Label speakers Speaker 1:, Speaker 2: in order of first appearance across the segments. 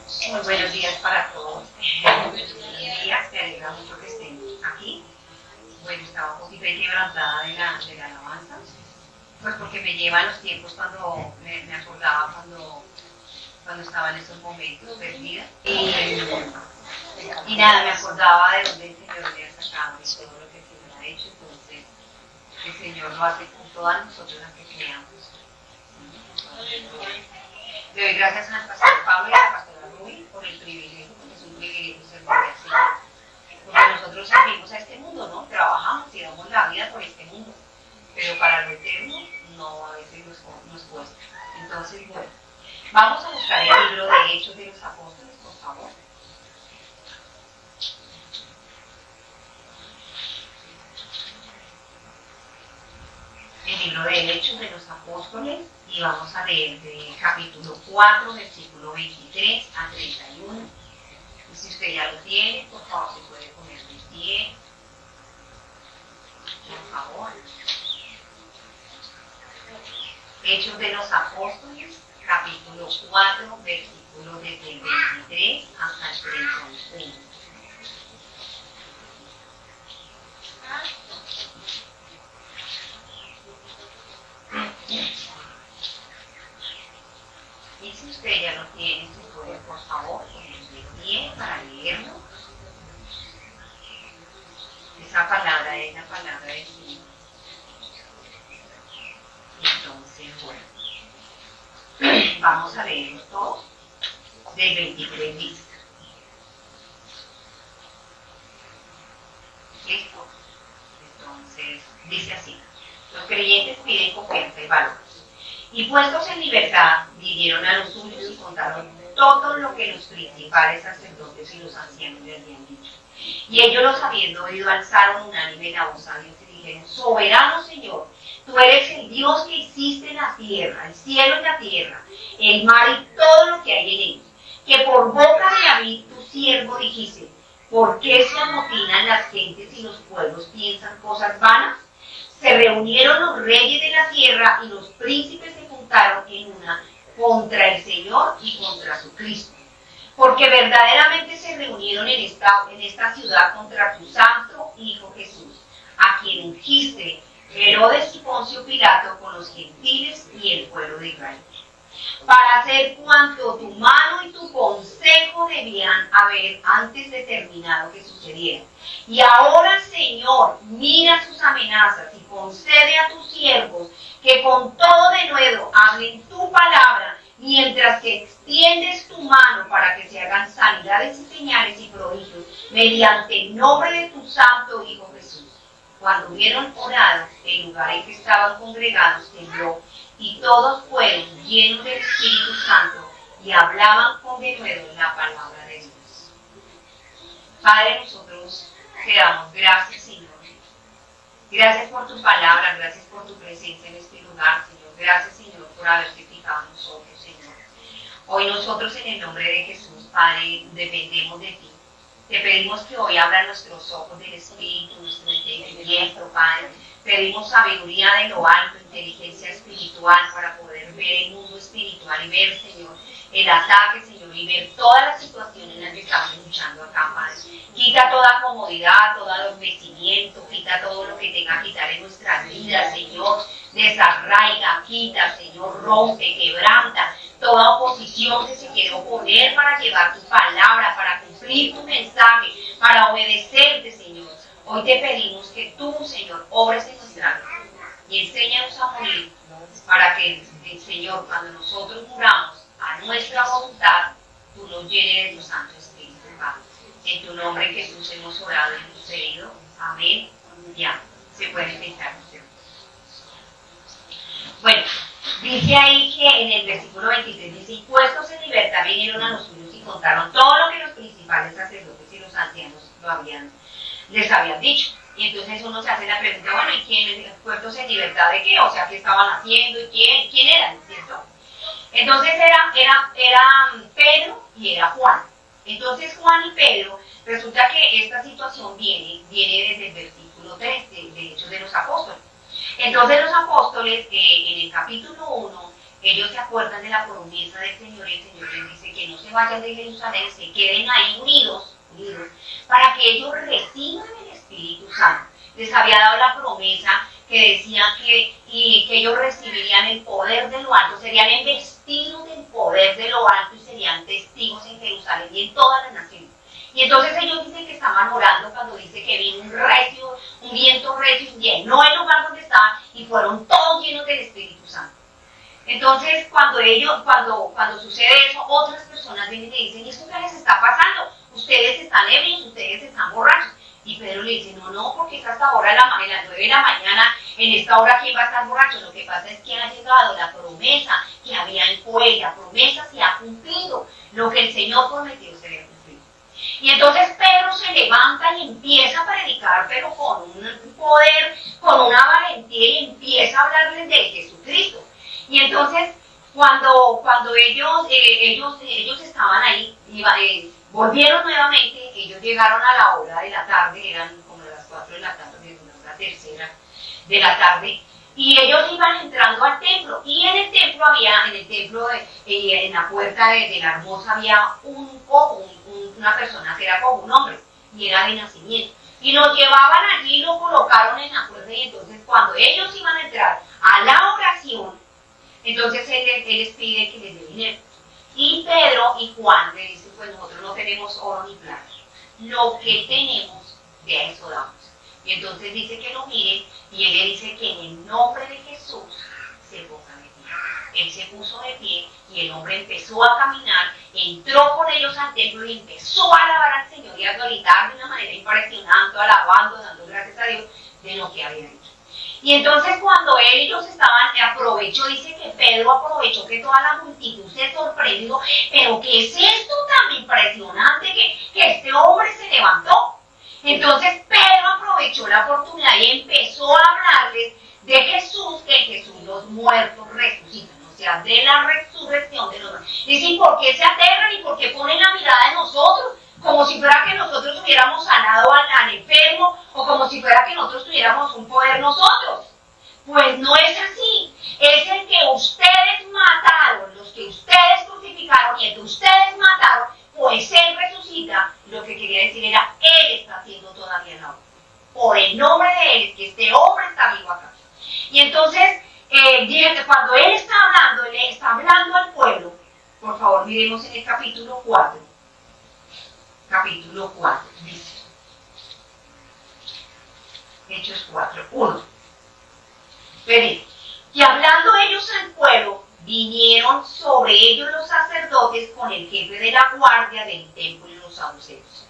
Speaker 1: Muy buenos días para todos. Buenos días, me alegra mucho que estén aquí. Bueno, estaba un poquito quebrantada de la alabanza, pues porque me lleva a los tiempos cuando me acordaba cuando estaba en esos momentos perdida. Y nada, me acordaba de donde el Señor me ha sacado y todo lo que el Señor ha hecho. Entonces, el Señor lo hace con todas nosotros las que creamos. Le doy gracias al pastor Pablo y a la pastora Rubí por el privilegio, porque es un privilegio servir al Señor. Porque nosotros servimos a este mundo, ¿no? Trabajamos y damos la vida por este mundo. Pero para lo eterno, no, a veces nos cuesta. Entonces, bueno, vamos a buscar el libro de Hechos de los Apóstoles, por favor. El libro de Hechos de los Apóstoles, y vamos a leer de capítulo 4, versículo 23 a 31. Y si usted ya lo tiene, por favor, se puede poner de pie. Por favor. Hechos de los Apóstoles, capítulo 4, versículo desde el 23 hasta el 31. Y si usted ya lo tiene, se puede, por favor, ponerse de pie para leerlo. Esa palabra es la palabra de Dios. Entonces, bueno, vamos a leerlo todo. Del 23 dice. ¿Listo? Entonces, dice así. Los creyentes piden confianza y valor. Y puestos en libertad, vinieron a los suyos y contaron todo lo que los principales sacerdotes y los ancianos les habían dicho. Y ellos, los habiendo oído, alzaron unánime la voz a Dios y dijeron: Soberano Señor, tú eres el Dios que hiciste la tierra, el cielo y la tierra, el mar y todo lo que hay en ellos, que por boca de David tu siervo dijiste: ¿por qué se amotinan las gentes y los pueblos piensan cosas vanas? Se reunieron los reyes de la tierra y los príncipes se juntaron en una contra el Señor y contra su Cristo. Porque verdaderamente se reunieron en esta ciudad contra tu santo Hijo Jesús, a quien ungiste Herodes y Poncio Pilato con los gentiles y el pueblo de Israel, para hacer cuanto tu mano y tu consejo debían haber antes determinado que sucediera. Y ahora, Señor, mira sus amenazas y concede a tus siervos que con todo denuedo hablen tu palabra, mientras que extiendes tu mano para que se hagan sanidades y señales y prodigios mediante el nombre de tu santo Hijo Jesús. Cuando hubieron orado, el lugar en que estaban congregados tembló, y todos fueron llenos del Espíritu Santo y hablaban con denuedo la palabra de Dios. Padre, nosotros te damos gracias, Señor. Gracias por tu palabra, gracias por tu presencia en este lugar, Señor. Gracias, Señor, por haberte fijado en nosotros, Señor. Hoy nosotros, en el nombre de Jesús, Padre, dependemos de ti. Te pedimos que hoy abra nuestros ojos del Espíritu, nuestro entendimiento, Padre. Pedimos sabiduría de lo alto, inteligencia espiritual para poder ver el mundo espiritual y ver, Señor, el ataque, Señor, y ver todas las situaciones en las que estamos luchando acá, Padre. Quita toda comodidad, todo adormecimiento, quita todo lo que tenga que quitar en nuestras vidas, Señor. Desarraiga, quita, Señor, rompe, quebranta toda oposición que se quiere oponer para llevar tu palabra, para cumplir tu mensaje, para obedecerte, Señor. Hoy te pedimos que tú, Señor, obres en nuestra vida y enséñanos a morir para que, Señor, cuando nosotros muramos a nuestra voluntad, tú nos llenes de tu Santo Espíritu, Padre. En tu nombre, Jesús, hemos orado y hemos pedido. Amén. Ya, se puede empezar. Bueno, dice ahí que en el versículo 23 dice: y puestos en libertad vinieron a los suyos y contaron todo lo que los principales sacerdotes y los ancianos les habían dicho. Y entonces uno se hace la pregunta: bueno, ¿y quiénes puestos en libertad de qué? O sea, ¿qué estaban haciendo? ¿Y quién eran? ¿Cierto? Entonces era Pedro y era Juan. Entonces Juan y Pedro, resulta que esta situación viene desde el versículo 3 de Hechos de los Apóstoles. Entonces los apóstoles, en el capítulo 1, ellos se acuerdan de la promesa del Señor y el Señor les dice que no se vayan de Jerusalén, se queden ahí unidos, para que ellos reciban el Espíritu Santo. Les había dado la promesa que decía que ellos recibirían el poder de lo alto, serían investidos del poder de lo alto y serían testigos en Jerusalén y en todas las naciones. Y entonces ellos dicen que estaban orando cuando dice que vino un viento recio, llenó el lugar donde estaban y fueron todos llenos del Espíritu Santo. Entonces cuando sucede eso, otras personas vienen y dicen, ¿y esto qué les está pasando? Ustedes están ebrios, ustedes están borrachos. Y Pedro le dice, no, porque es hasta ahora, en las 9 de la mañana, en esta hora, ¿quién va a estar borracho? Lo que pasa es que ha llegado la promesa que había en Joel, la promesa se ha cumplido, lo que el Señor prometió se había cumplido. Y entonces Pedro se levanta y empieza a predicar, pero con un poder, con una valentía, y empieza a hablarles de Jesucristo. Y entonces, cuando ellos estaban ahí, volvieron nuevamente, ellos llegaron a la hora de la tarde, eran como las 4 de la tarde, la tercera de la tarde, y ellos iban entrando al templo, y en el templo en la puerta de la hermosa había una persona que era como un hombre, y era de nacimiento, y lo llevaban allí y lo colocaron en la puerta, y entonces cuando ellos iban a entrar a la oración, entonces él les pide que les dé dinero. Y Pedro y Juan le dicen, pues nosotros no tenemos oro ni plata, lo que tenemos de eso damos. Y entonces dice que lo miren y él le dice que en el nombre de Jesús se ponga de pie. Él se puso de pie y el hombre empezó a caminar, entró con ellos al templo y empezó a alabar al Señor y a gritar de una manera impresionante, alabando, dando gracias a Dios de lo que había hecho. Y entonces cuando ellos dice que Pedro aprovechó que toda la multitud se sorprendió, pero ¿qué es esto tan impresionante que este hombre se levantó? Entonces Pedro aprovechó la oportunidad y empezó a hablarles de Jesús, que Jesús los muertos resucitan, o sea, de la resurrección de los muertos. Dicen, ¿por qué se aterran y por qué ponen la mirada en nosotros? Como si fuera que nosotros hubiéramos sanado al enfermo, o como si fuera que nosotros tuviéramos un poder nosotros. Pues no es así. Es el que ustedes mataron, los que ustedes crucificaron y el que ustedes mataron, pues Él resucita. Lo que quería decir era, Él está haciendo todavía la obra. Por el nombre de Él, es que este hombre está vivo acá. Y entonces, dije que cuando Él está hablando al pueblo, por favor, miremos en el capítulo 4. Capítulo 4, dice. Hechos 4, 1. Dice, y hablando ellos al pueblo, vinieron sobre ellos los sacerdotes con el jefe de la guardia del templo y los saduceos.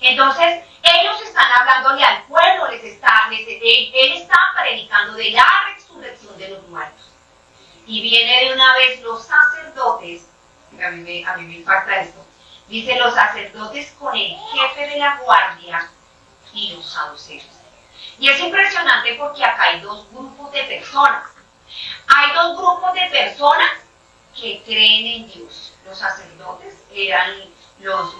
Speaker 1: Entonces, ellos están hablándole al pueblo, él está predicando de la resurrección de los muertos. Y viene de una vez los sacerdotes, a mí me impacta esto, dice los sacerdotes con el jefe de la guardia y los saduceos. Y es impresionante porque acá hay dos grupos de personas. Hay dos grupos de personas que creen en Dios. Los sacerdotes eran los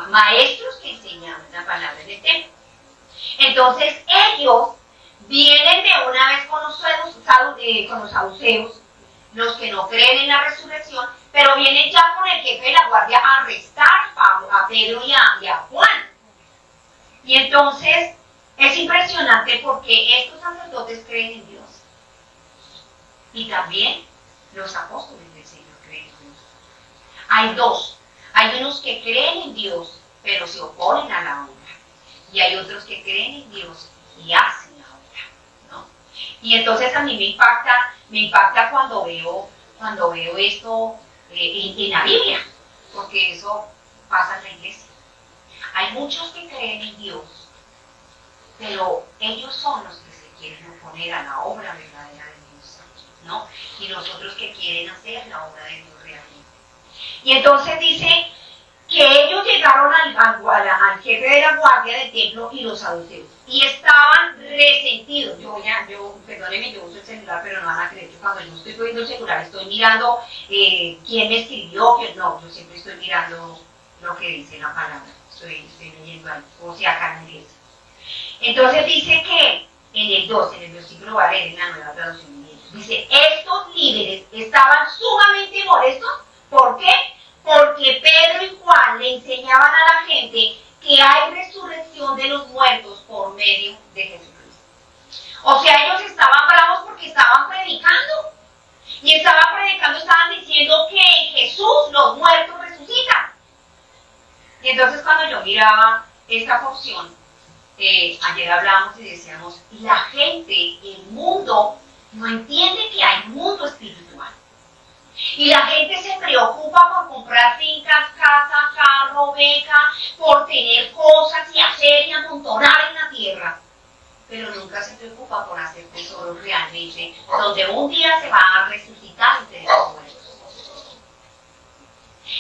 Speaker 1: maestros que enseñaban la palabra en el templo. Entonces ellos vienen de una vez con los saduceos, los que no creen en la resurrección, pero vienen ya con el jefe de la guardia a arrestar a Pedro y a Juan. Y entonces es impresionante porque estos sacerdotes creen en Dios. Y también los apóstoles del Señor creen en Dios. Hay dos. Hay unos que creen en Dios, pero se oponen a la obra. Y hay otros que creen en Dios y hacen la obra, ¿no? Y entonces a mí me impacta cuando veo esto en la Biblia, porque eso pasa en la iglesia. Hay muchos que creen en Dios, pero ellos son los que se quieren oponer a la obra verdadera de Dios, ¿no? Y los otros que quieren hacer la obra de Dios realmente. Y entonces dice que ellos llegaron al jefe de la guardia del templo y los saduceos, y estaban resentidos. Perdónenme, yo uso el celular, pero no van a creer que cuando yo estoy poniendo el celular estoy mirando quién me escribió, no, yo siempre estoy mirando lo que dice la palabra, estoy leyendo algo, o sea, acá en inglés. Entonces dice que en el 12, en el versículo va a leer en la Nueva Traducción viviente, Dice, estos líderes estaban sumamente molestos. ¿Por qué? Porque Pedro y Juan le enseñaban a la gente que hay resurrección de los muertos por medio de Jesucristo. O sea, ellos estaban bravos porque estaban predicando. Y estaban diciendo que en Jesús los muertos resucitan. Y entonces cuando yo miraba esta porción, ayer hablábamos y decíamos, la gente, el mundo, no entiende que hay mundo espiritual. Y la gente se preocupa por comprar fincas, casa, carro, beca, por tener cosas y hacer y amontonar en la tierra. Pero nunca se preocupa por hacer tesoros realmente, donde un día se van a resucitar entre los muertos.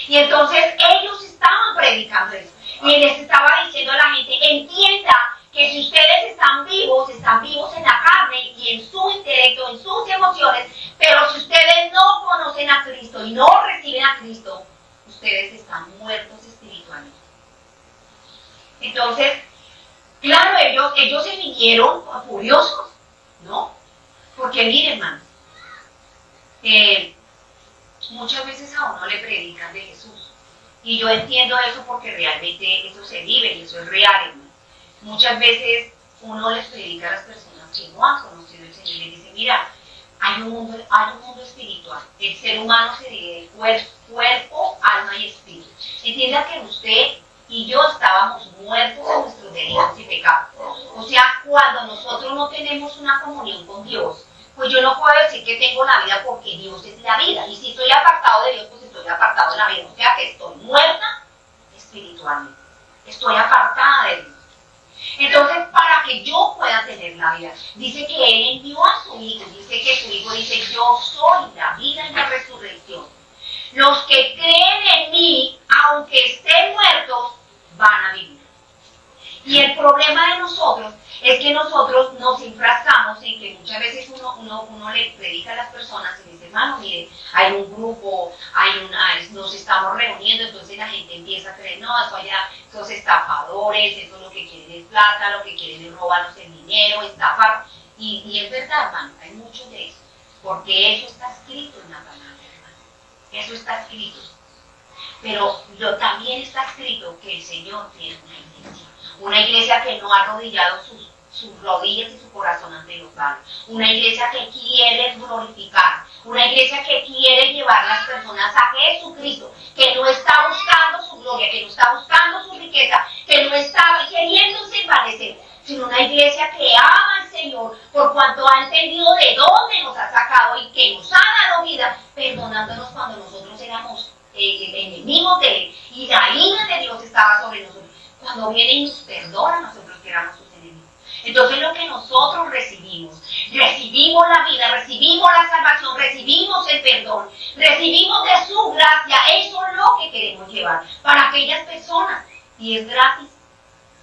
Speaker 1: Y entonces ellos estaban predicando eso. Y les estaba diciendo a la gente, entienda que si ustedes están vivos en la carne y en su intelecto, en sus emociones, pero si ustedes no conocen a Cristo y no reciben a Cristo, ustedes están muertos espiritualmente. Entonces, claro, ellos se vinieron furiosos, ¿no? Porque miren, hermanos, muchas veces a uno le predican de Jesús. Y yo entiendo eso porque realmente eso se vive y eso es real, hermano. Muchas veces uno les predica a las personas que no han conocido el Señor y les dice, mira, hay un mundo espiritual. El ser humano se divide en cuerpo, alma y espíritu. Entienda que usted y yo estábamos muertos en nuestros delitos y pecados. O sea, cuando nosotros no tenemos una comunión con Dios, pues yo no puedo decir que tengo la vida porque Dios es la vida. Y si estoy apartado de Dios, pues estoy apartado de la vida. O sea que estoy muerta espiritualmente. Estoy apartada de Dios. Entonces, para que yo pueda tener la vida, dice que Él envió a su Hijo, dice que su Hijo dice, yo soy la vida y la resurrección. Los que creen en mí, aunque estén muertos, van a vivir. Y el problema de nosotros es que nosotros nos enfrascamos en que muchas veces uno le predica a las personas y dice, hermano, mire, hay un grupo, nos estamos reuniendo, entonces la gente empieza a creer, no, eso allá, esos estafadores, eso lo que quieren es plata, lo que quieren es robarnos el dinero, estafar. Y es verdad, hermano, hay mucho de eso, porque eso está escrito en la palabra, hermano. Eso está escrito. Pero también está escrito que el Señor tiene una iglesia que no ha arrodillado sus rodillas y su corazón ante los padres, una iglesia que quiere glorificar, una iglesia que quiere llevar a las personas a Jesucristo, que no está buscando su gloria, que no está buscando su riqueza, que no está queriéndose envanecer, sino una iglesia que ama al Señor por cuanto ha entendido de dónde nos ha sacado y que nos ha dado vida, perdonándonos cuando nosotros éramos enemigos de Él y la ira de Dios estaba sobre nosotros. Cuando viene y nos perdona a nosotros que éramos sus enemigos. Entonces lo que nosotros recibimos la vida, recibimos la salvación, recibimos el perdón, recibimos de su gracia, eso es lo que queremos llevar para aquellas personas. Y es gratis.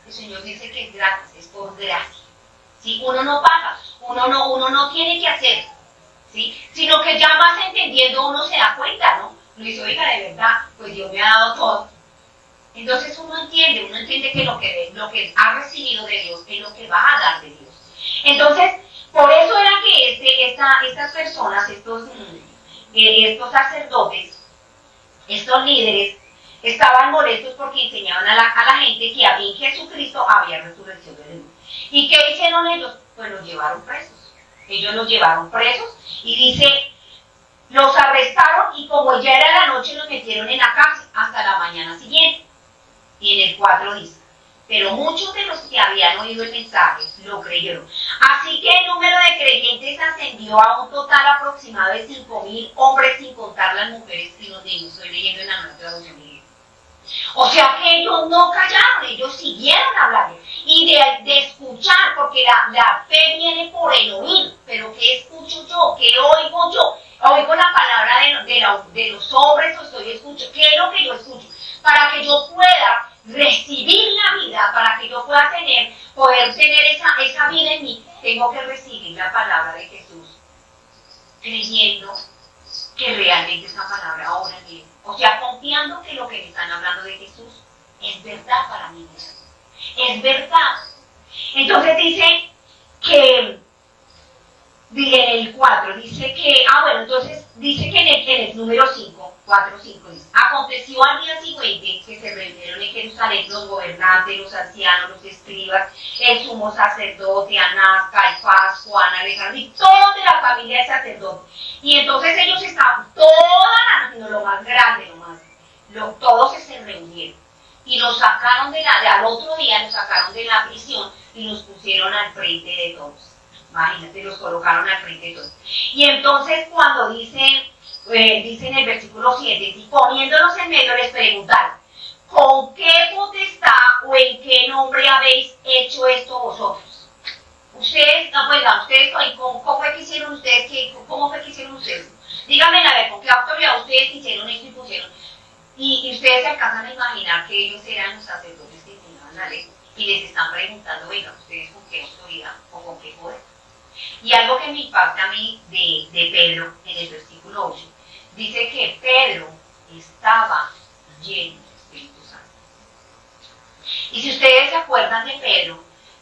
Speaker 1: El Señor dice que es gratis, es por gracia. ¿Sí? Uno no paga, uno no tiene que hacer, ¿sí? Sino que ya más entendiendo uno se da cuenta, ¿no? Uno dice, oiga, de verdad, pues Dios me ha dado todo. Entonces uno entiende que lo que ha recibido de Dios es lo que va a dar de Dios. Entonces, por eso era que estas personas, estos sacerdotes, estos líderes, estaban molestos porque enseñaban a la gente que en Jesucristo había resurrección del mundo. ¿Y qué hicieron ellos? Pues los llevaron presos. Ellos los llevaron presos y dice, los arrestaron y como ya era la noche los metieron en la cárcel hasta la mañana siguiente. Y en el 4 dice, pero muchos de los que habían oído el mensaje lo creyeron. Así que el número de creyentes ascendió a un total aproximado de 5,000 hombres sin contar las mujeres y los niños. Estoy leyendo en la nueva traducción griega. O sea que ellos no callaron, ellos siguieron hablando. Y de escuchar, porque la fe viene por el oír. Pero ¿qué escucho yo? ¿Qué oigo yo? Oigo la palabra de los hombres o estoy escuchando. ¿Qué es lo que yo escucho? Para que yo pueda recibir la vida, para que yo pueda poder tener esa vida en mí, tengo que recibir la palabra de Jesús, creyendo que realmente esa palabra obra en mí. O sea, confiando que lo que me están hablando de Jesús es verdad para mí. Es verdad. Entonces dice que en el 4, 4 dice que, entonces dice que en el número 5, 4, 5 dice, aconteció al día siguiente que se reunieron en Jerusalén los gobernantes, los ancianos, los escribas, el sumo sacerdote, Anás, Caifás, Juan, Alejandro y todos de la familia del sacerdote. Y entonces ellos estaban, lo más grande, todos se reunieron. Y los sacaron al otro día los sacaron de la prisión y los pusieron al frente de todos. Imagínate, los colocaron al frente de todos. Y entonces cuando dice en el versículo 7, y poniéndolos en medio les preguntaron, ¿con qué potestad o en qué nombre habéis hecho esto vosotros? Ustedes, ¿cómo fue que hicieron ustedes? ¿Cómo fue que hicieron ustedes? Díganme, a ver, ¿con qué autoridad ustedes hicieron esto y pusieron? Y ustedes se alcanzan a imaginar que ellos eran los sacerdotes que enseñaban la ley y les están preguntando, oiga, ¿ustedes con qué autoridad o con qué poder? Y algo que me impacta a mí de Pedro en el versículo 8, dice que Pedro estaba lleno del Espíritu Santo. Y si ustedes se acuerdan de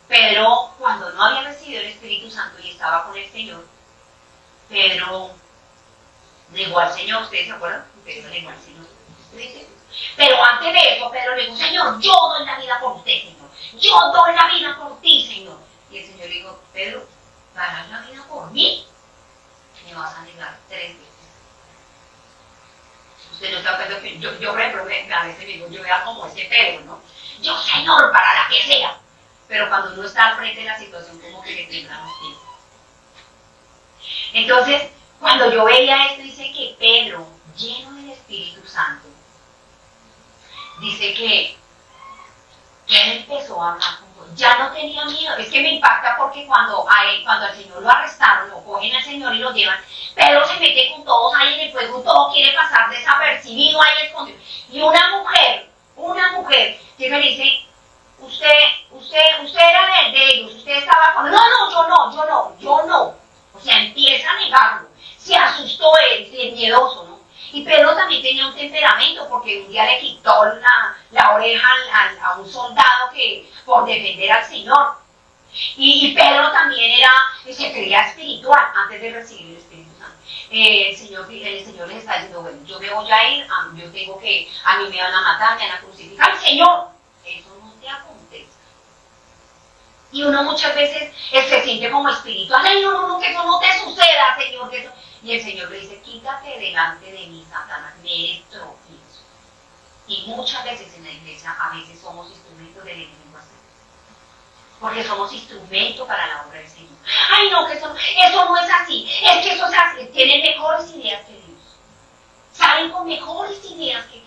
Speaker 1: Pedro cuando no había recibido el Espíritu Santo y estaba con el Señor, Pedro negó al Señor. ¿Ustedes se acuerdan? Pedro negó al Señor. Pero antes de eso, Pedro le dijo, Señor, yo doy la vida por usted, Señor. Yo doy la vida por ti, Señor. Y el Señor le dijo, Pedro, ¿darás la vida por mí? Me vas a negar 3 veces. Usted no está pensando que yo por ejemplo, a veces me digo, yo vea como ese Pedro, ¿no? Yo, Señor, para la que sea. Pero cuando uno está al frente de la situación, como que le tiemblan los pies. Entonces, cuando yo veía esto, dice que Pedro, lleno del Espíritu Santo, dice que él empezó a hablar con Dios. Ya no tenía miedo. Es que me impacta porque cuando al Señor lo arrestaron, lo cogen al Señor y lo llevan, Pedro se mete con todos ahí en el fuego, todo quiere pasar desapercibido ahí escondido. Y una mujer llega y le dice, usted era de ellos, usted estaba con... No, yo no. O sea, empieza a negarlo. Se asustó él, miedoso, ¿no? Y Pedro también tenía un temperamento porque un día le quitó la oreja a un soldado por defender al Señor. Y Pedro también se creía espiritual antes de recibir el Espíritu Santo. El Señor les está diciendo, bueno, yo me voy a ir, a mí me van a matar, me van a crucificar. Señor, eso no te acontece. Y uno muchas veces se siente como espiritual, ay, no, que eso no te suceda, Señor, que eso... Y el Señor le dice, quítate delante de mí, Satanás, me eres tropiezo. Y muchas veces en la iglesia, a veces somos instrumentos del enemigo así. Porque somos instrumentos para la obra del Señor. Ay, no, que eso no es así. Es que eso es así. Tienen mejores ideas que Dios. Salen con mejores ideas que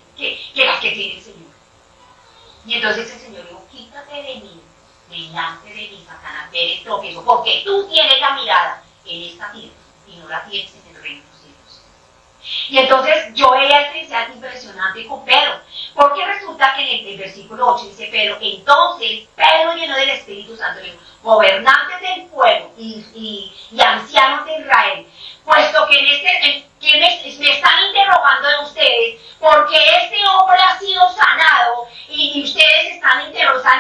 Speaker 1: las que tiene el Señor. Y entonces el Señor dijo, quítate de mí, delante de mí, Satanás, me eres tropiezo. Porque tú tienes la mirada en esta tierra y no la tienes en el reino de los cielos. Y entonces yo veía este mensaje impresionante con Pedro, porque resulta que en el versículo 8 dice Pedro, entonces Pedro lleno del Espíritu Santo, dijo, gobernantes del pueblo y ancianos de Israel, puesto que me están interrogando de ustedes, porque este hombre ha sido sanado y ustedes están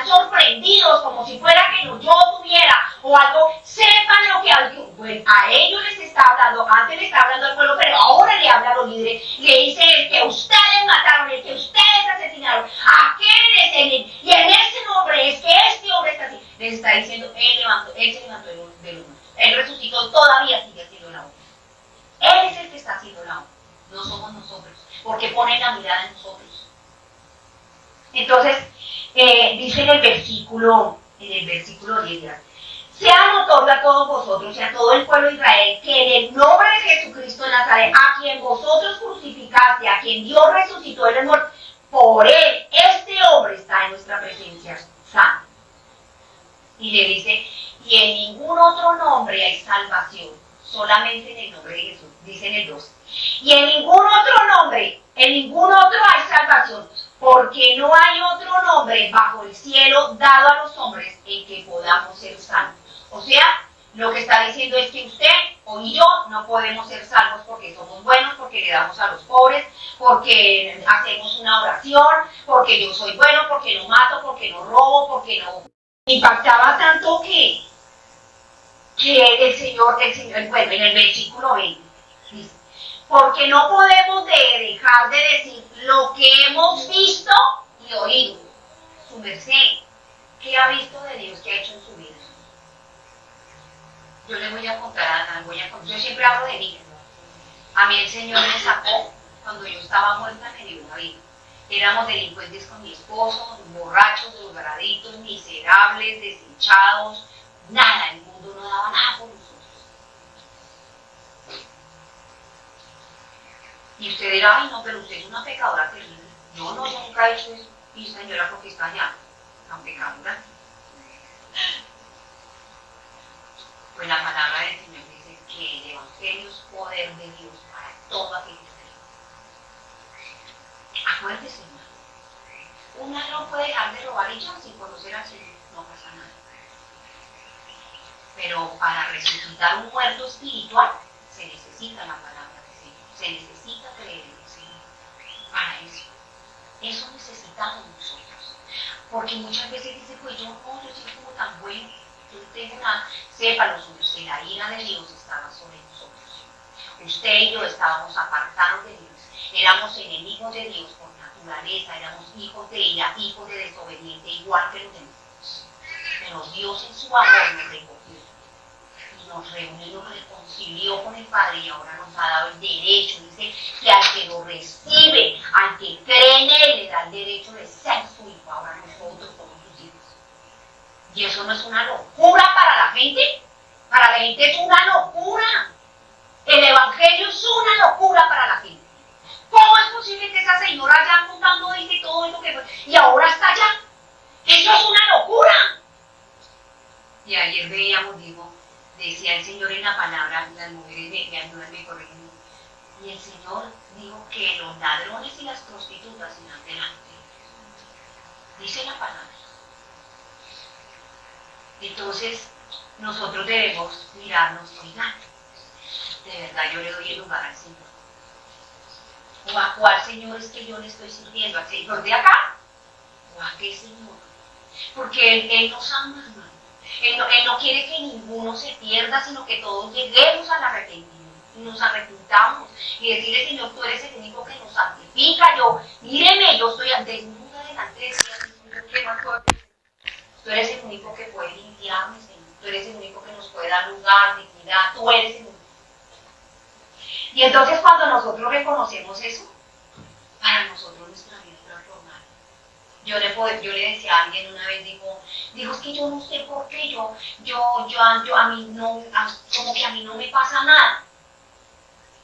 Speaker 1: sorprendidos como si fuera que yo tuviera o algo, sepan lo que a ellos les está hablando, antes les está hablando al pueblo, pero ahora le habla a los líderes, le dice el que ustedes mataron, el que ustedes asesinaron, a qué obedecen, y en ese nombre es que este hombre está así, les está diciendo, él se levantó de los muertos, él resucitó, todavía sigue haciendo la obra. Él es el que está haciendo la obra, no somos nosotros, porque pone la mirada en nosotros. Entonces, dice en el versículo 10, sea notorio a todos vosotros y a todo el pueblo de Israel que en el nombre de Jesucristo de Nazaret, a quien vosotros crucificaste, a quien Dios resucitó de los muertos, por él, este hombre está en nuestra presencia sano. Y le dice, y en ningún otro nombre hay salvación, solamente en el nombre de Jesús, dice en el 2. Y en ningún otro nombre, en ningún otro hay salvación, porque no hay otro nombre bajo el cielo dado a los hombres en que podamos ser salvos. O sea, lo que está diciendo es que usted o yo no podemos ser salvos porque somos buenos, porque le damos a los pobres, porque hacemos una oración, porque yo soy bueno, porque no mato, porque no robo, porque no... Me impactaba tanto que que bueno, en el versículo 20, dice, porque no podemos dejar de decir lo que hemos visto y oído. Su merced, ¿qué ha visto de Dios que ha hecho en su vida? Yo les voy a contar, yo siempre hablo de mí. A mí el Señor me sacó cuando yo estaba muerta, me dio una vida. Éramos delincuentes con mi esposo, borrachos, drogadictos, miserables, desechados, nada, el mundo no daba nada por nosotros. Y usted dirá, ay no, pero usted es una pecadora terrible. Yo no, yo nunca he hecho eso. Y señora, porque está allá, tan pecadora. Pues la palabra del Señor dice que el Evangelio es poder de Dios para todo aquel que cree. Acuérdese, hermano. Un ladrón puede dejar de robar y ya sin conocer al Señor, no pasa nada. Pero para resucitar un muerto espiritual se necesita la palabra del Señor, se necesita creer en el Señor. Para eso necesitamos nosotros. Porque muchas veces dicen, pues yo soy como tan bueno, yo tengo una, sépalo, que la ira de Dios estaba sobre nosotros. Usted y yo estábamos apartados de Dios, éramos enemigos de Dios por naturaleza, éramos hijos de ira, hijos de desobediente, igual que los demás. Pero Dios en su amor nos recogió y nos reunió, nos reconcilió con el Padre y ahora nos ha dado el derecho. Dice que al que lo recibe, al que cree en Él, le da el derecho de ser su hijo. Ahora nosotros somos sus hijos. Y eso no es una locura para la gente. Para la gente es una locura. El Evangelio es una locura para la gente. ¿Cómo es posible que esa señora ya contando dice todo eso que fue y ahora está allá? Eso es una locura. Y ayer veíamos, decía el Señor en la palabra, las mujeres me ayudan, me corrigen. Y el Señor dijo que los ladrones y las prostitutas irán delante. Dice la palabra. Entonces, nosotros debemos mirarnos, oigan, de verdad yo le doy el lugar al Señor. ¿O a cuál Señor es que yo le estoy sirviendo? ¿Al Señor de acá? ¿O a qué Señor? Porque Él nos ama, hermano. Él no quiere que ninguno se pierda, sino que todos lleguemos al arrepentimiento y nos arrepintamos y decirle, Señor, tú eres el único que nos santifica. Míreme, yo estoy desnuda delante de ti. Tú eres el único que puede limpiarme, Señor. Tú eres el único que nos puede dar lugar, dignidad. Tú eres el único. Y entonces cuando nosotros reconocemos eso, para nosotros nuestra vida es transformada. Yo le decía a alguien una vez, dijo, es que yo no sé por qué, a mí no, como que a mí no me pasa nada.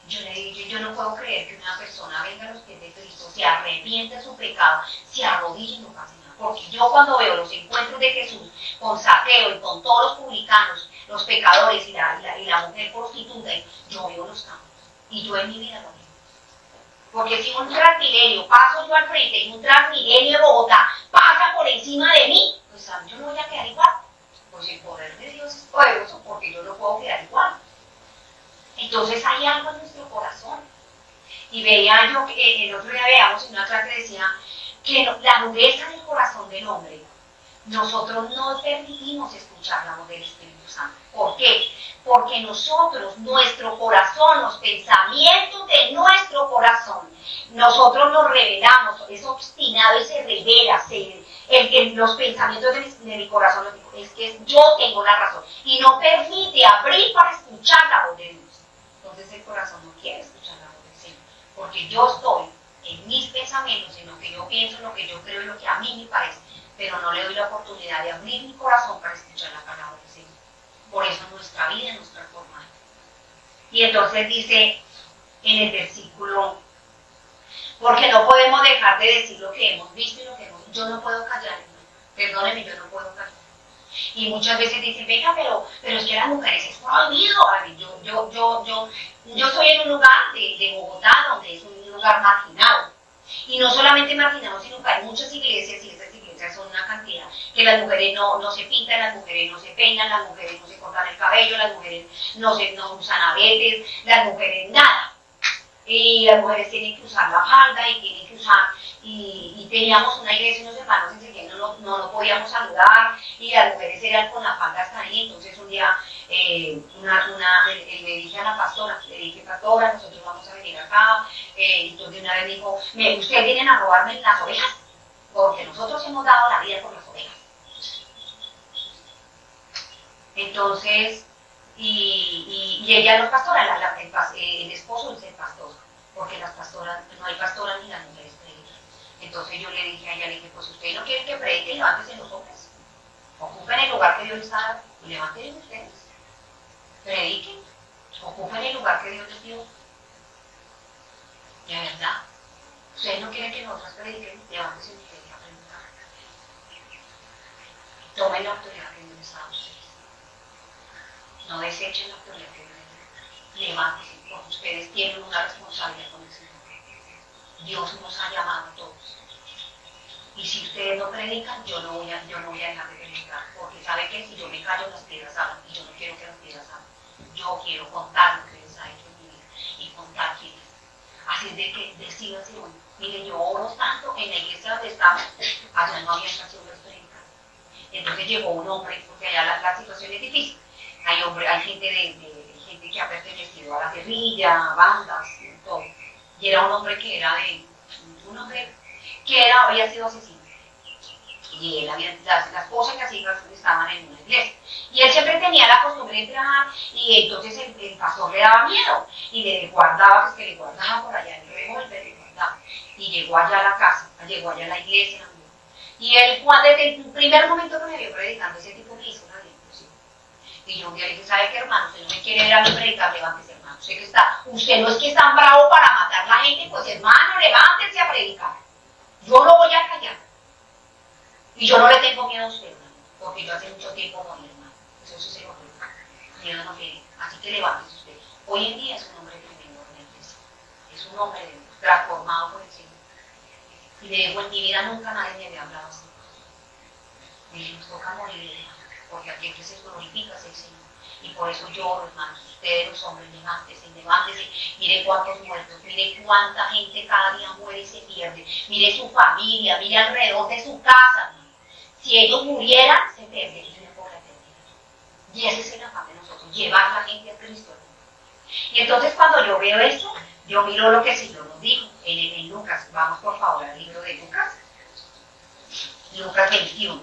Speaker 1: Yo le dije, yo no puedo creer que una persona venga a los pies de Cristo, se arrepiente de su pecado, se arrodille y no pase nada. Porque yo cuando veo los encuentros de Jesús con Saqueo y con todos los publicanos, los pecadores y la mujer prostituta, yo veo los cambios. Y yo en mi vida lo veo. Porque si un Transmilenio paso yo al frente y un Transmilenio de Bogotá pasa por encima de mí, pues yo no voy a quedar igual. Pues el poder de Dios es poderoso porque yo no puedo quedar igual. Entonces hay algo en nuestro corazón. Y veía yo que el otro día veíamos en una clase que decía que la dureza del corazón del hombre, nosotros no permitimos escuchar la voz del Espíritu Santo. ¿Por qué? Porque nosotros, nuestro corazón, los pensamientos de nuestro corazón, nosotros nos rebelamos, es obstinado y se revela, los pensamientos de mi corazón, es que yo tengo la razón, y no permite abrir para escuchar la voz de Dios. Entonces el corazón no quiere escuchar la voz del Señor, porque yo estoy en mis pensamientos, en lo que yo pienso, en lo que yo creo, en lo que a mí me parece, pero no le doy la oportunidad de abrir mi corazón para escuchar la palabra del Señor. Por eso nuestra vida es nuestra forma. Y entonces dice en el versículo, porque no podemos dejar de decir lo que hemos visto y lo que hemos visto. Yo no puedo callar, perdónenme, yo no puedo callar. Y muchas veces dicen, venga, pero es que las mujeres es prohibido. A ver, yo estoy en un lugar de Bogotá donde es un lugar marginado. Y no solamente marginado, sino que hay muchas iglesias y esas iglesias son una cantidad, que las mujeres no se pintan, las mujeres no se peinan, las mujeres no se cortan el cabello, las mujeres no usan aretes, las mujeres nada. y las mujeres tienen que usar la falda y tienen que usar, y teníamos una iglesia y unos hermanos enseguida no lo podíamos saludar, y las mujeres eran con la falda hasta ahí. Entonces un día le dije a la pastora, le dije, pastora, nosotros vamos a venir acá, y entonces una vez me dijo, ustedes vienen a robarme las ovejas, porque nosotros hemos dado la vida por las ovejas. Entonces, y ella no es pastora, el esposo es el pastor, porque las pastoras, no hay pastoras ni las mujeres predican. Entonces yo le dije a ella, le dije, pues si ustedes no quieren que prediquen, levántense los hombres, ocupen el lugar que Dios les ha dado, y levanten ustedes, prediquen, ocupen el lugar que Dios les dio. Y de verdad, ustedes no quieren que nosotros prediquen, levántense ustedes a predicar. Tomen la autoridad que Dios les ha dado a ustedes. No desechen la autoridad que Dios les dio. Levántense, porque ustedes tienen una responsabilidad con el Señor. Dios nos ha llamado a todos. Y si ustedes no predican, yo no voy a dejar de predicar, porque sabe que si yo me callo, las piedras hablan, y yo no quiero que las piedras hablen. Yo quiero contar lo que Dios ha hecho en mi vida y contar quién es. Así es de que decídase hoy. Miren, yo oro tanto en la iglesia donde estamos, allá no había estación de predicar. Entonces llegó un hombre, porque allá la situación es difícil. Hay gente que ha pertenecido a la guerrilla, bandas, y todo. Y era un hombre que había sido asesino. Y la esposa y las hijas estaban en una iglesia. Y él siempre tenía la costumbre de entrar, y entonces el pastor le daba miedo, y le guardaba, pues que le guardaba por allá en el revólver, le guardaba. Y llegó allá a la casa, llegó allá a la iglesia. Y él, desde el primer momento que me vio predicando, ese tipo me hizo una discusión. Y yo un día le dije, ¿sabe qué, hermano? Usted no me quiere ver a mí predicar, levántese, hermano. Usted no es que es tan bravo para matar a la gente, pues hermano, levántese a predicar. Yo lo voy a callar. Y yo no le tengo miedo a usted, hermano, porque yo hace mucho tiempo morí, hermano. Eso sí se lo digo. Miedo no tiene. Así que levántese usted. Hoy en día es un hombre tremendo en la iglesia. Es un hombre transformado por el Señor. Y le digo, en mi vida nunca nadie me había hablado así. Me dije, nos toca morir, hermano, porque aquí que se glorifica es el Señor. Y por eso yo, hermanos, ustedes los hombres, levántese. Mire cuántos muertos, mire cuánta gente cada día muere y se pierde. Mire su familia, mire alrededor de su casa, hermano. Si ellos murieran, se perderían por la eternidad. Y ese es el afán de nosotros, llevar a la gente a Cristo. Y entonces cuando yo veo eso, yo miro lo que el Señor nos dijo en Lucas. Vamos por favor al libro de Lucas. Lucas 21.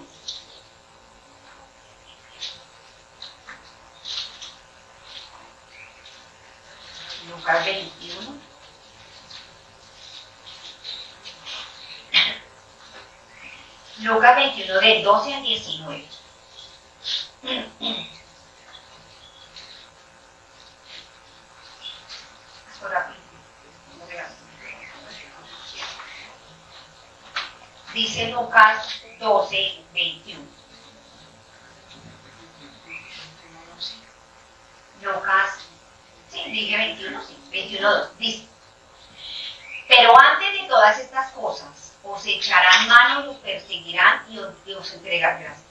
Speaker 1: Lucas 21. Lucas 21 del 12 al 19. Dice Lucas 12, 21. Lucas, sí, dije 21, sí, 21, 2. Dice, pero antes de todas estas cosas, os echarán mano y os perseguirán y os entregarán gracias.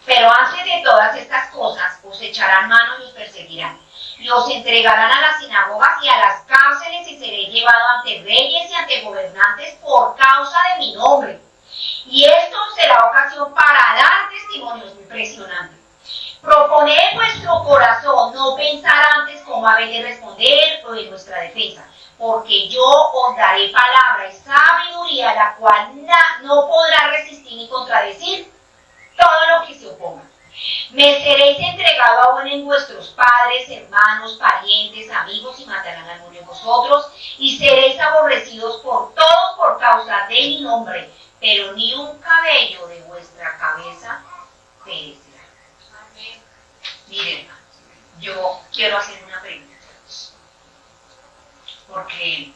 Speaker 1: Pero antes de todas estas cosas, os echarán mano y os perseguirán. Y os entregarán a las sinagogas y a las cárceles y seréis llevado ante reyes y ante gobernantes por causa de mi nombre. Y esto será ocasión para dar testimonios impresionantes. Proponed en vuestro corazón no pensar antes cómo habéis de responder o en nuestra defensa, porque yo os daré palabra y sabiduría, la cual no podrá resistir ni contradecir todo lo que se oponga. Me seréis entregado aún en vuestros padres, hermanos, parientes, amigos, y matarán a alguno de vosotros, y seréis aborrecidos por todos por causa de mi nombre, pero ni un cabello de vuestra cabeza perecerá. Miren, yo quiero hacer una pregunta, porque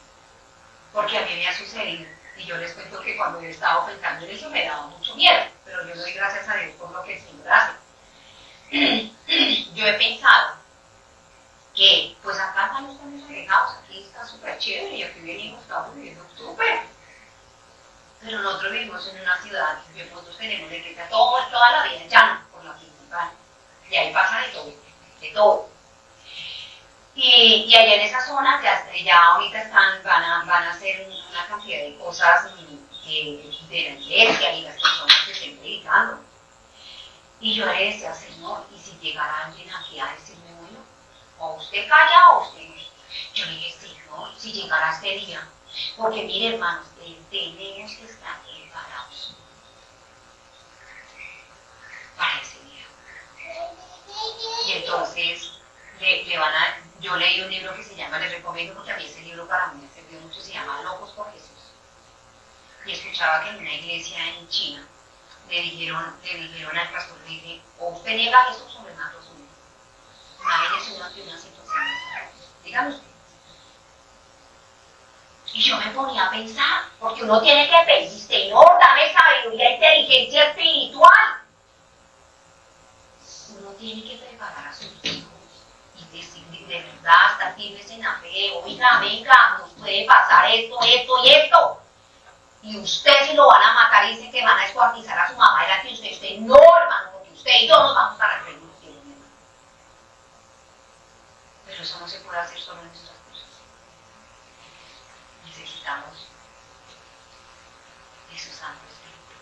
Speaker 1: a mí me ha sucedido, y yo les cuento que cuando yo estaba pensando en eso me daba mucho miedo, pero yo doy gracias a Dios por lo que el Señor hace. Yo he pensado que, pues acá no estamos alejados, aquí está súper chévere, y aquí venimos, estamos viviendo súper. Pero nosotros vivimos en una ciudad, nosotros tenemos de que toda la vida, ya no, por la principal. Y ahí pasa de todo, de todo. Y allá en esa zona ya ahorita van a hacer una cantidad de cosas de la iglesia y las personas que estén predicando. Y yo le decía, Señor, ¿y si llegara alguien aquí a decirme, bueno, o usted calla o usted no? Yo le dije, Señor, si llegara este día, porque mire, hermanos, tenemos que estar preparados para ese día. Y entonces yo leí un libro que se llama, les recomiendo porque a mí ese libro para mí me sirvió mucho, se llama Locos por Jesús. Y escuchaba que en una iglesia en China le dijeron al pastor, le dije, o usted niega a Jesús o le mato a su hijo. Una vez ante una situación, dígame usted. Y yo me ponía a pensar, porque uno tiene que pedir, Señor, dame sabiduría e inteligencia espiritual. Uno tiene que preparar a sus hijos y decir de verdad, estar firmes en la fe, oiga, venga, nos puede pasar esto, esto y esto. Y usted si lo van a matar y dicen que van a descuartizar a su mamá delante de usted no, hermano, porque usted y yo nos vamos para el reino de Dios, hermano. Pero eso no se puede hacer solo en nuestras cosas. Necesitamos de su Santo Espíritu.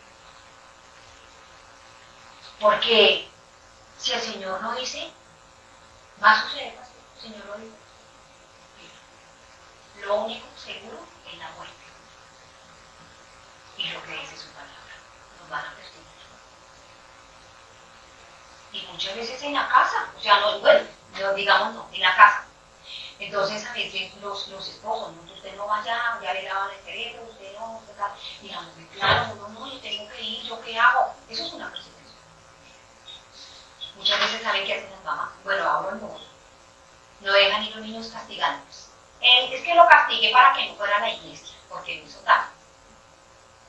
Speaker 1: Porque si el Señor lo dice, va a suceder, pastor. El Señor lo dice. Lo único seguro es la muerte. Y lo que dice su palabra, nos van a perseguir. Y muchas veces en la casa, o sea, no, bueno, digamos no, en la casa. Entonces a veces los esposos, ¿no? Usted no vaya, ya le lavan el cerebro, usted no, usted tal. Y la mujer, claro, no, yo tengo que ir, ¿yo qué hago? Eso es una persecución. Muchas veces saben qué hacen las mamás. Bueno, ahora no dejan ir los niños castigados. Es que lo castigue para que no fuera a la iglesia, porque no hizo tal.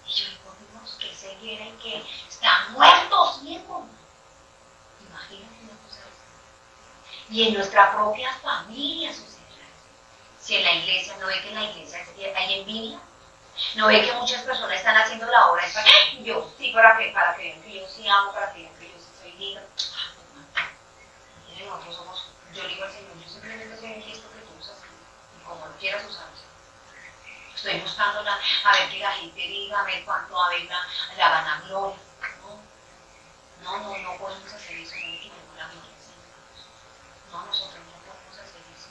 Speaker 1: Y yo digo, Dios, que ceguera y que están muertos, ciegos. Imagínense una cosa así. Y en nuestra propia familia sucede. Si en la iglesia, ¿no ve que en la iglesia hay envidia? ¿No ve que muchas personas están haciendo la obra esta? Yo sí, para que vean que yo sí amo, para que vean que yo sí soy digna. Nosotros somos, yo le digo al Señor, yo simplemente soy el gesto que tú usas y como lo quieras usar. Estoy buscando a ver que la gente diga, a ver cuánto, a ver la vanagloria. No podemos hacer eso, no queremos la gloria. No, nosotros no podemos hacer eso.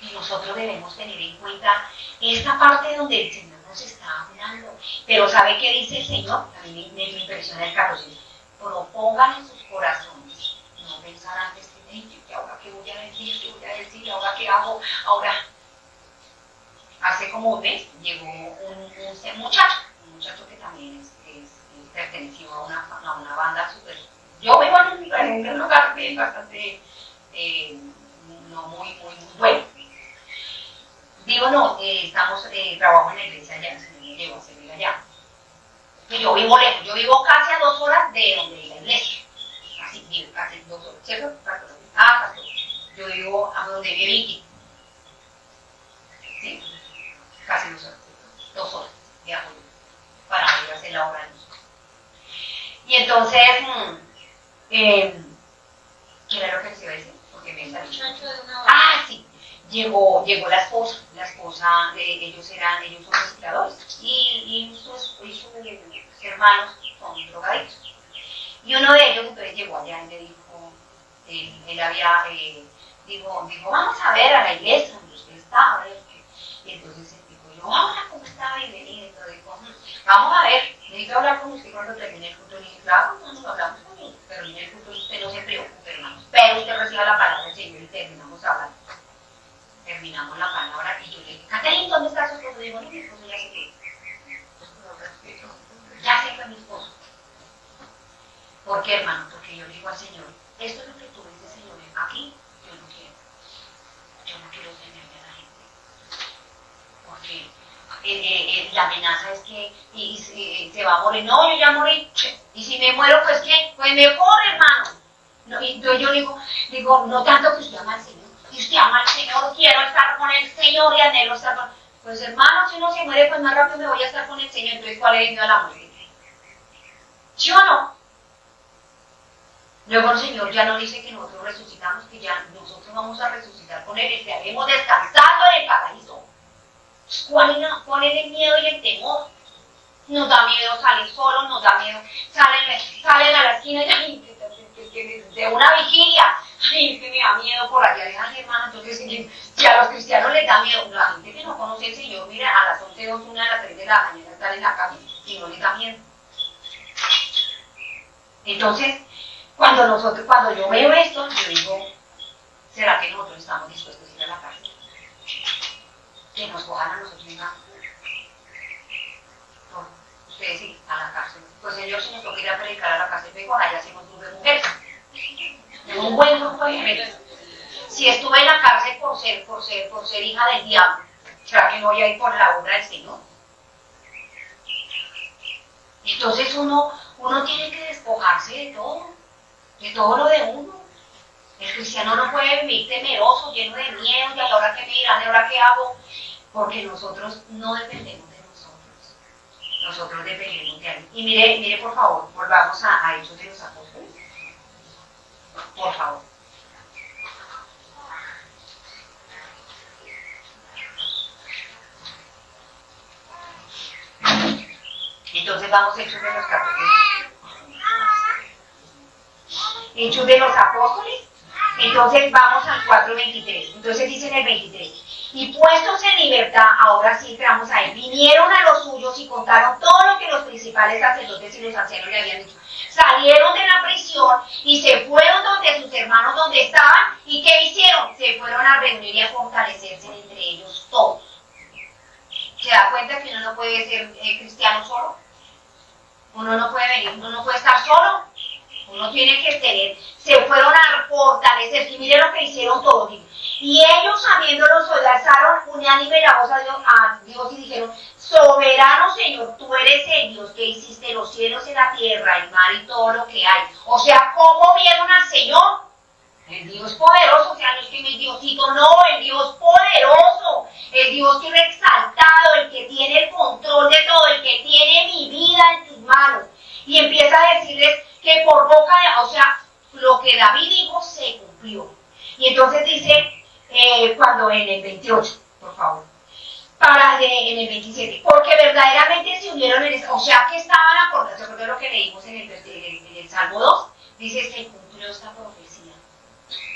Speaker 1: Y nosotros debemos tener en cuenta esta parte donde el Señor nos está hablando. Pero ¿sabe qué dice el Señor? A mí me impresiona el 14. Propongan en sus corazones, no pensar antes que ahora qué voy a decir, ahora qué hago, ahora. Hace como un mes llegó un muchacho que también perteneció a una banda súper. Yo vivo en un lugar bastante, no muy bueno. Digo, no, trabajo en la iglesia allá, se me llevó a servir allá. Y yo vivo lejos, yo vivo casi a 2 horas de donde la iglesia. Así, casi 2 horas, ¿cierto? Pastor. Yo vivo a donde vive Vicky. ¿Sí? Casi 2 horas de apoyo para ir a hacer la obra de nosotros. Y entonces, ¿qué era lo que les iba a decir? Porque me está dicho. Sí, llegó la esposa, ellos son recicladores y sus hermanos son drogadictos. Y uno de ellos entonces llegó allá y le dijo, él había, dijo, vamos a ver a la iglesia donde usted está, y entonces hola, ¿cómo está? Bienvenido. Entonces dijo, vamos a ver, necesito hablar con usted cuando termine el culto. Y dije, claro, no hablamos conmigo, pero en el culto usted no se preocupe, hermanos. Pero usted reciba la palabra del Señor y terminamos hablando. Terminamos la palabra y yo le dije, Caterina, ¿dónde está su esposo? Digo, no, mi esposo ya se fue. Ya se fue mi esposo. ¿Por qué, hermano? Porque yo le digo al Señor, esto es lo que tú dices, Señor, aquí yo no quiero. Yo no quiero tenerme a la gente. Porque la amenaza es que se va a morir. No, yo ya morí. Y si me muero, pues ¿qué? Pues mejor, hermano. No, y yo digo, no tanto que usted ama al Señor. Y usted ama al Señor, quiero estar con el Señor y anhelo estar con. Pues hermano, si uno se muere, pues más rápido me voy a estar con el Señor. Entonces, ¿cuál es el miedo a la muerte? ¿Sí o no? Luego el Señor ya no dice que nosotros resucitamos, que ya nosotros vamos a resucitar con Él, estaremos descansando en el paraíso. ¿Cuál es el miedo y el temor? Nos da miedo salir solos, nos da miedo, salen a la esquina y de una vigilia, ay, es que me da miedo por allá, ay hermano, entonces si a los cristianos les da miedo, la gente que no conoce al Señor, mira, a las 11, 2, 1 de las 3 de la mañana están en la calle y no les da miedo. Entonces, cuando yo veo esto, yo digo, ¿será que nosotros estamos dispuestos a ir a la cárcel? Que nos cojan a nosotros mismos. No, ustedes sí, a la cárcel. Pues Señor, si nos toca ir a predicar a la cárcel, vengo, allá hacemos grupo de mujeres. Tengo un buen grupo de mujeres. Si estuve en la cárcel por ser hija del diablo, ¿será que no voy a ir por la obra del Señor? Entonces uno tiene que despojarse de todo lo de uno. El cristiano no puede vivir temeroso, lleno de miedo, y ahora qué me dirán, y ahora qué hago, porque nosotros no dependemos de nosotros. Nosotros dependemos de alguien. Y mire por favor, volvamos a Hechos de los Apóstoles. Por favor. Entonces vamos a Hechos de los Apóstoles. Hechos de los Apóstoles. Entonces vamos al 4:23. Entonces dice en el 23. Y puestos en libertad, ahora sí entramos ahí, vinieron a los suyos y contaron todo lo que los principales sacerdotes y los ancianos le habían dicho. Salieron de la prisión y se fueron donde sus hermanos donde estaban. ¿Y qué hicieron? Se fueron a reunir y a fortalecerse entre ellos todos. ¿Se da cuenta que uno no puede ser cristiano solo? Uno no puede venir, uno no puede estar solo. Uno tiene que se fueron a fortalecer, y miren lo que hicieron todos. Y ellos, habiéndolos oído, alzaron unánime la voz a Dios y dijeron: soberano Señor, tú eres el Dios que hiciste los cielos y la tierra, el mar y todo lo que hay. O sea, ¿cómo vieron al Señor? El Dios poderoso, o sea, no es que mi Diosito, no, el Dios poderoso, el Dios que es exaltado, el que tiene el control de todo, el que tiene mi vida en tus manos. Y empieza a decirles que por boca de, o sea, lo que David dijo se cumplió. Y entonces dice, cuando en el 28, por favor, en el 27, porque verdaderamente se unieron en eso, o sea, que estaban acordados, ¿se acuerdan lo que leímos en el Salmo 2? Dice, se cumplió esta profecía.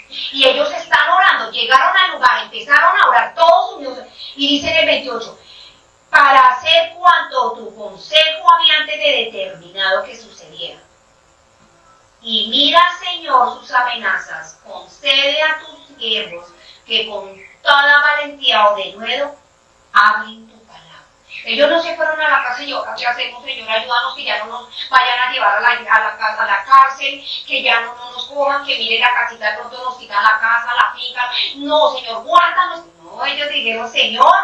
Speaker 1: Y ellos están orando, llegaron al lugar, empezaron a orar todos unidos, y dice en el 28, para hacer cuanto tu consejo había antes de determinado que sucediera. Y mira, Señor, sus amenazas, concede a tus siervos que con toda valentía o de nuevo hablen tu palabra. Ellos no se fueron a la cárcel y yo, ¿qué hacemos, Señor? Ayúdanos que ya no nos vayan a llevar a la cárcel, que ya no nos cojan, que mire la casita, de pronto nos quitan la casa, la finca. No, Señor, guárdanos. No, ellos dijeron, Señor,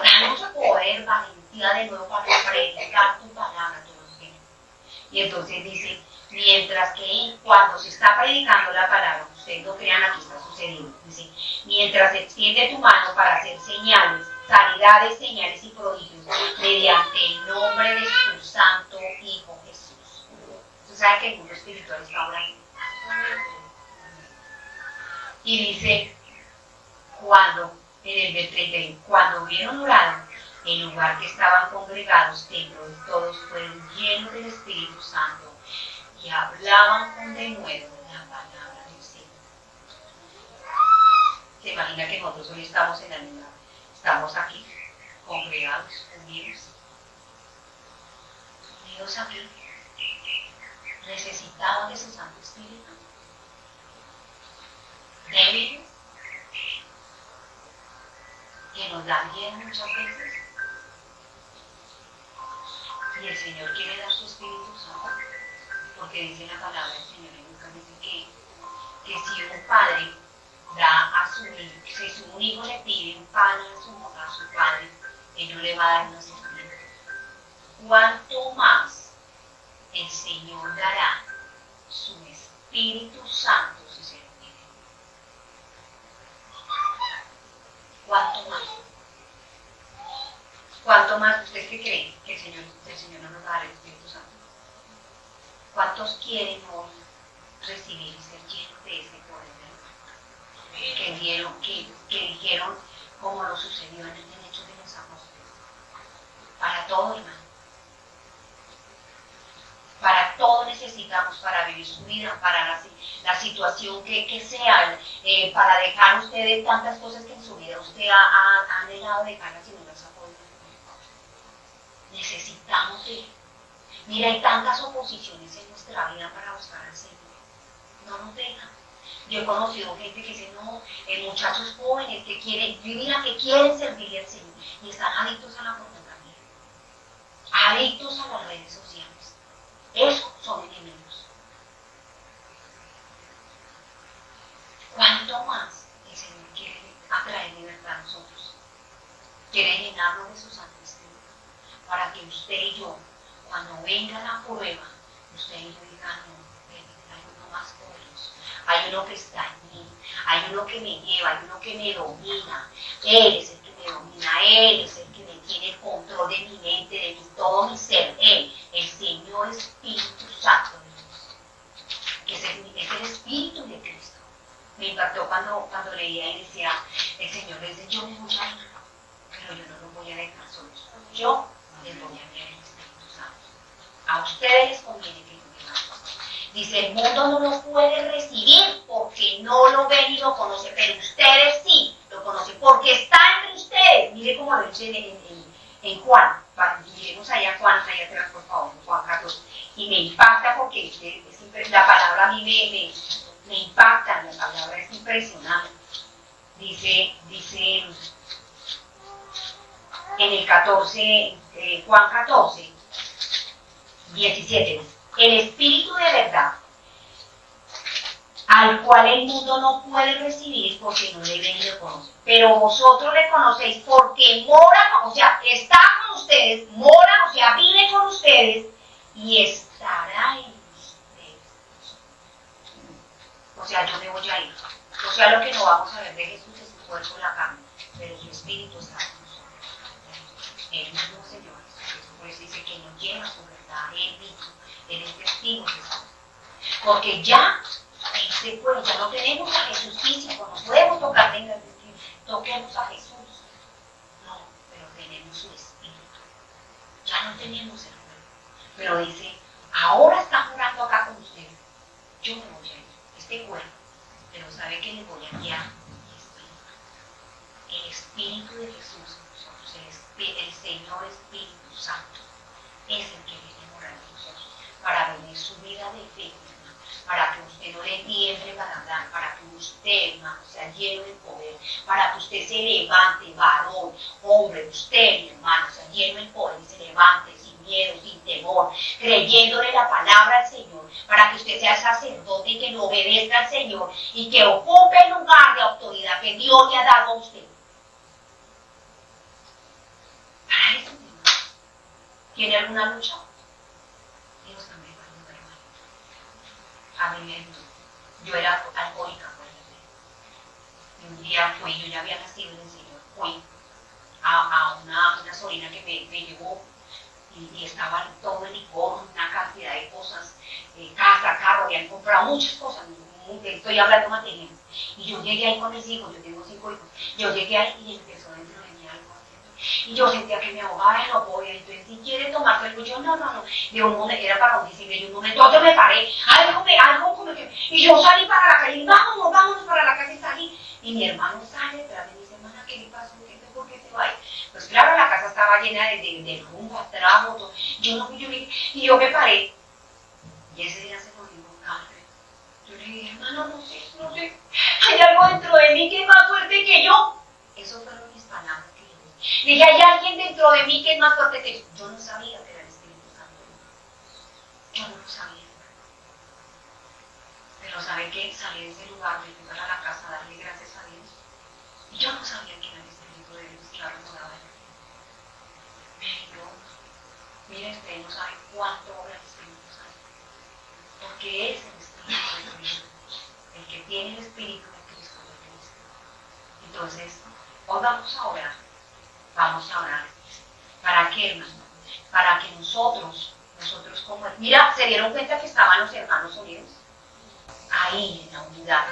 Speaker 1: danos poder, valentía de nuevo para predicar tu palabra. Y entonces dice, mientras que cuando se está predicando la palabra, ustedes no crean, aquí está sucediendo, dice, mientras extiende tu mano para hacer señales, sanidades, señales y prodigios, mediante el nombre de tu santo Hijo Jesús. Usted sabe que el mundo espiritual está orando. Y dice, en el 31, cuando hubieron orado, el lugar que estaban congregados tembló y todos fueron llenos del Espíritu Santo y hablaban con denuedo la palabra del Señor. ¿Se imagina que nosotros hoy estamos en la misma? Estamos aquí, congregados, unidos aquí, necesitados de su Santo Espíritu, débiles, que nos da miedo muchas veces. Y el Señor quiere dar su Espíritu Santo, porque dice la palabra del Señor en Lucas, dice que si un padre da a su hijo, si un hijo le pide un pan a su padre, él no le va a dar unos espíritus. ¿Cuánto más el Señor dará su Espíritu Santo si se lo pide? ¿Cuánto más? ¿Cuánto más ustedes que creen que el Señor no nos va a dar el Espíritu Santo? ¿Cuántos quieren hoy recibir y ser llenos de ese poder de Dios? Que dijeron como lo sucedió en el Hechos de los Apóstoles. Para todo, hermano. Para todo necesitamos, para vivir su vida, para la situación que sea, para dejar ustedes tantas cosas que en su vida usted ha anhelado dejarlas y no las ha podido. Necesitamos de él. Mira, hay tantas oposiciones en nuestra vida para buscar al Señor. No nos dejan. Yo he conocido gente que dice, no, muchachos jóvenes que quieren vivir, que quieren servirle al Señor y están adictos a la pornografía, adictos a las redes sociales. Esos son enemigos. ¿Cuánto más el Señor quiere atraer libertad a nosotros? Quiere llenarnos de su Santo Espíritu para que usted y yo, cuando venga la prueba, usted y yo digan, no, hay uno más poderoso, hay uno que está en mí, hay uno que me lleva, hay uno que me domina. Él es el que me domina, Él es el que me tiene el control de mi mente, de todo mi ser. Él, el Señor Espíritu Santo de Dios, que es el Espíritu de Cristo. Me impactó cuando leía y decía, el Señor le dice, yo me voy a ir, pero yo no los voy a dejar solos. Yo les voy a enviar el Espíritu Santo. A ustedes les conviene que yo me vaya. Dice, el mundo no lo puede recibir porque no lo ven y lo conocen, pero ustedes sí lo conocen, porque está entre ustedes. Mire cómo lo dice en Juan. Miremos allá Juan, allá atrás, por favor, Juan 14. Y me impacta porque la palabra a mí me impacta, la palabra es impresionante. Dice en el 14, Juan 14, 17, el Espíritu de verdad, al cual el mundo no puede recibir porque no le ven y le conocen. Pero vosotros le conocéis porque mora, o sea, está con ustedes, mora, o sea, vive con ustedes y estará en ustedes. O sea, yo me voy a ir. O sea, lo que no vamos a ver de Jesús es su cuerpo en la carne, pero su Espíritu está con nosotros. Él mismo Señor Jesús. Por eso dice que nos lleva su verdad, Él mismo, Él es testigo de eso. Porque ya ya no tenemos a Jesús físico, no podemos tocar en el Espíritu, toquemos a Jesús. No, pero tenemos su Espíritu. Ya no tenemos el cuerpo. Pero dice, ahora está orando acá con ustedes. Yo me voy a ir, este cuerpo, pero ¿sabe que le voy a enviar? El Espíritu de Jesús en nosotros, el Señor Espíritu Santo, es el que viene a morar en nosotros, para vivir su vida de fe, para que usted no le tiemble para hablar, para que usted, hermano, sea lleno de poder, para que usted se levante, varón, hombre, usted, mi hermano, sea lleno de poder y se levante sin miedo, sin temor, creyéndole la palabra al Señor, para que usted sea sacerdote y que le obedezca al Señor y que ocupe el lugar de autoridad que Dios le ha dado a usted. Para eso, hermano, ¿tiene alguna lucha? Dios también va a ayudar, hermano. A mí me ayudó. Yo era alcohólica, por ejemplo. Y un día fui, yo ya había nacido en el Señor, fui a una sobrina que me llevó y estaba todo el licor, una cantidad de cosas, casa, carro, habían comprado muchas cosas, estoy hablando material. Y yo llegué ahí con mis hijos, yo tengo 5 hijos, yo llegué ahí y empezó dentro de mí algo. Y yo sentía que me ahogaba y no podía. Entonces, si quiere tomar algo, yo no. De un momento, era para un diciembre, y un momento yo me paré, algo como que. Y yo salí para la calle, y vámonos para la casa y salí. Y mi hermano sale, pero me dice, hermana, ¿qué le pasó? ¿Por qué se va ahí? Pues claro, la casa estaba llena de rumbo, atrás, todo. Y yo me paré. Y ese día se lo dijo, Carmen. Yo le dije, hermano, no sé. Hay algo dentro de mí que es más fuerte que yo. Eso fueron mis palabras. Dije, hay alguien dentro de mí que es más fuerte que yo. Yo no sabía que era el Espíritu Santo. Yo no lo sabía. Pero ¿sabe qué? Salí de ese lugar, me fui para la casa a darle gracias a Dios. Y yo no sabía que era el Espíritu de Dios que moraba en mí. Pero, miren, ustedes no saben cuánto obra el Espíritu Santo. Porque es el Espíritu de Cristo. El que tiene el Espíritu de Cristo de Cristo. Entonces, hoy vamos a orar. Vamos a orar. ¿Para qué, hermano? Para que nosotros como... Mira, ¿se dieron cuenta que estaban los hermanos unidos? Ahí, en la unidad,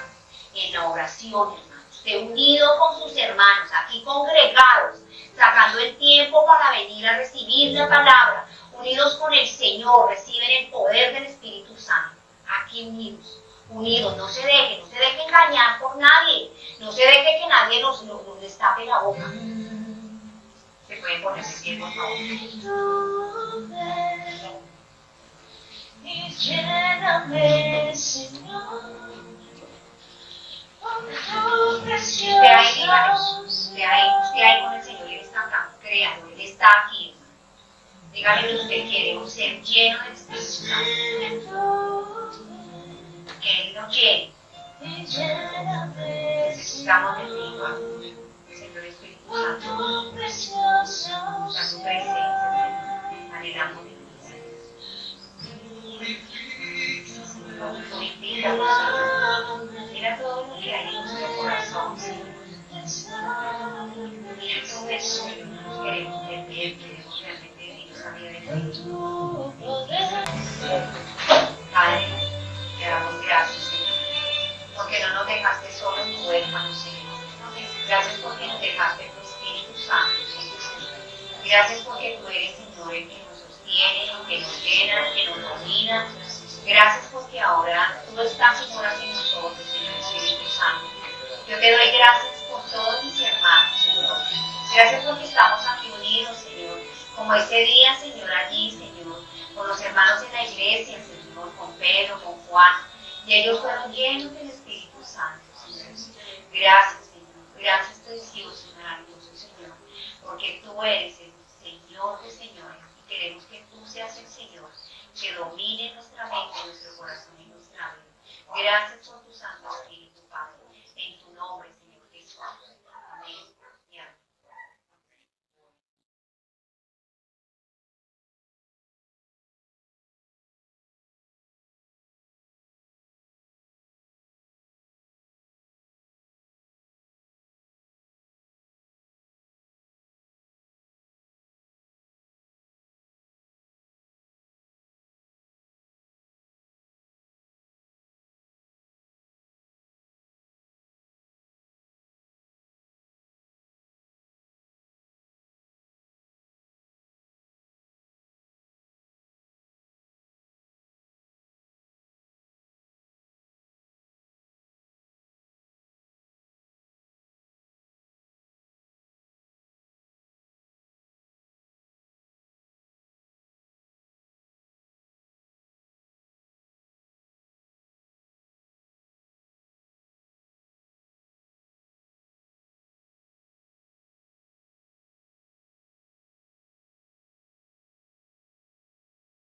Speaker 1: en la oración, hermano. Usted unido con sus hermanos, aquí congregados, sacando el tiempo para venir a recibir la palabra, unidos con el Señor, reciben el poder del Espíritu Santo. Aquí unidos, no se deje engañar por nadie, no se deje que nadie nos destape la boca. Se pueden poner de pie, por favor. Y lléname, Señor, con tu preciosa. Usted ahí con el Señor, Él está acá, creando, Él está aquí. Dígale que usted quiere ser lleno del Espíritu Santo. Que Él nos llene. Necesitamos del Señor Espíritu Santo. A su presencia, anhelamos de purifica, mira todo lo que hay en nuestro corazón, Señor. Mira todo eso, Señor. Queremos ver bien, queremos realmente vivir esa vida de ti. Padre, te damos gracias, Señor, porque no nos dejaste solos ni huérfanos, Señor. Gracias porque nos dejaste tu Espíritu Santo, Señor. Gracias porque tú eres, Señor, el que nos sostiene, el que nos llena, el que nos domina. Gracias porque ahora tú estás, Señor, en nosotros, Señor Espíritu Santo. Yo te doy gracias por todos mis hermanos, Señor. Gracias porque estamos aquí unidos, Señor. Como ese día, Señor, allí, Señor, con los hermanos en la iglesia, Señor, con Pedro, con Juan. Y ellos fueron llenos del Espíritu Santo, Señor. Gracias, Señor. Gracias, precioso, maravilloso, Señor. Porque tú eres el Señor de señores. Y queremos que tú seas el Señor que domine nuestra mente, nuestro corazón y nuestra vida. Gracias por tu Santo Espíritu.